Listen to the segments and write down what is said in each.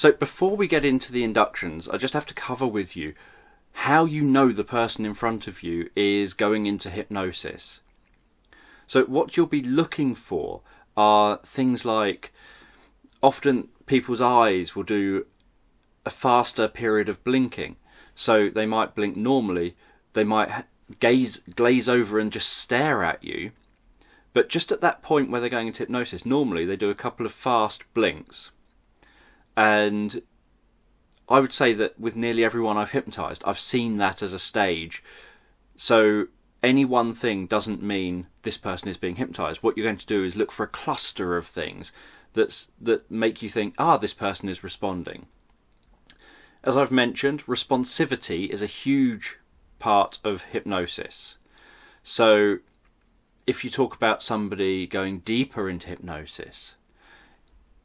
So before we get into the inductions, I just have to cover with you how you know the person in front of you is going into hypnosis. So what you'll be looking for are things like, often people's eyes will do a faster period of blinking. So they might blink normally, they might glaze over and just stare at you. But just at that point where they're going into hypnosis, normally they do a couple of fast blinks. And I would say that with nearly everyone I've hypnotised, I've seen that as a stage. So any one thing doesn't mean this person is being hypnotised. What you're going to do is look for a cluster of things that make you think, this person is responding. As I've mentioned, responsivity is a huge part of hypnosis. So if you talk about somebody going deeper into hypnosis,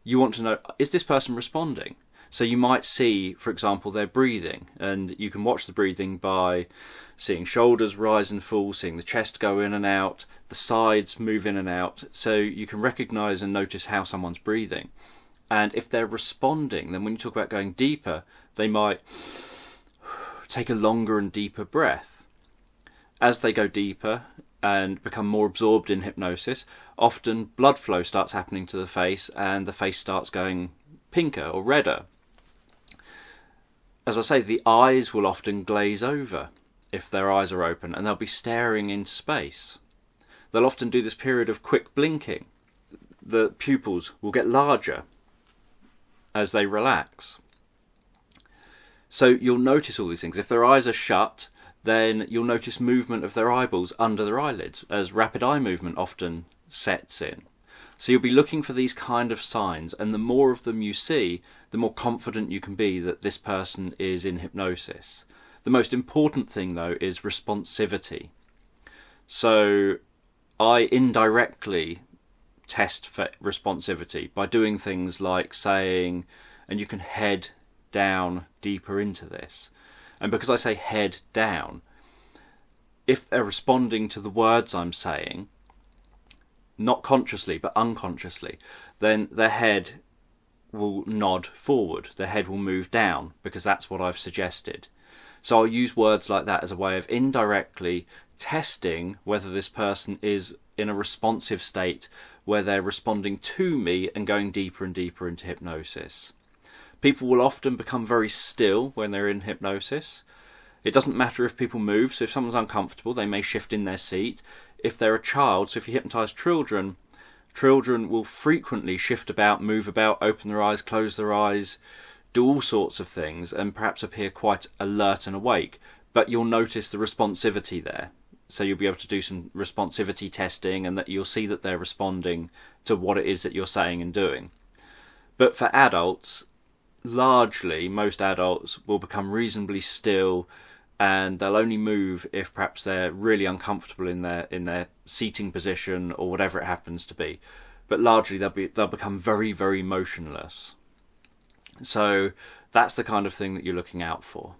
you want to know, is this person responding? So you might see, for example, their breathing, and you can watch the breathing by seeing shoulders rise and fall, seeing the chest go in and out, the sides move in and out, so you can recognise and notice how someone's breathing. And if they're responding, then when you talk about going deeper, they might take a longer and deeper breath. As they go deeper and become more absorbed in hypnosis, often blood flow starts happening to the face and the face starts going pinker or redder. As I say, the eyes will often glaze over if their eyes are open, and they'll be staring into space. They'll often do this period of quick blinking. The pupils will get larger as they relax. So you'll notice all these things. If their eyes are shut, then you'll notice movement of their eyeballs under their eyelids, as rapid eye movement often sets in. So you'll be looking for these kind of signs, and the more of them you see, the more confident you can be that this person is in hypnosis. The most important thing, though, is responsivity. So I indirectly test for responsivity by doing things like saying, and you can head down deeper into this. And because I say head down, if they're responding to the words I'm saying, not consciously but unconsciously, then their head will nod forward, their head will move down, because that's what I've suggested. So I'll use words like that as a way of indirectly testing whether this person is in a responsive state where they're responding to me and going deeper and deeper into hypnosis. People will often become very still when they're in hypnosis. It doesn't matter if people move, so if someone's uncomfortable, they may shift in their seat. If they're a child, so if you hypnotise children, children will frequently shift about, move about, open their eyes, close their eyes, do all sorts of things, and perhaps appear quite alert and awake. But you'll notice the responsivity there. So you'll be able to do some responsivity testing, and that you'll see that they're responding to what it is that you're saying and doing. But for adults, largely, most adults will become reasonably still, and they'll only move if perhaps they're really uncomfortable in their seating position or whatever it happens to be. But largely they'll become very, very motionless. So that's the kind of thing that you're looking out for.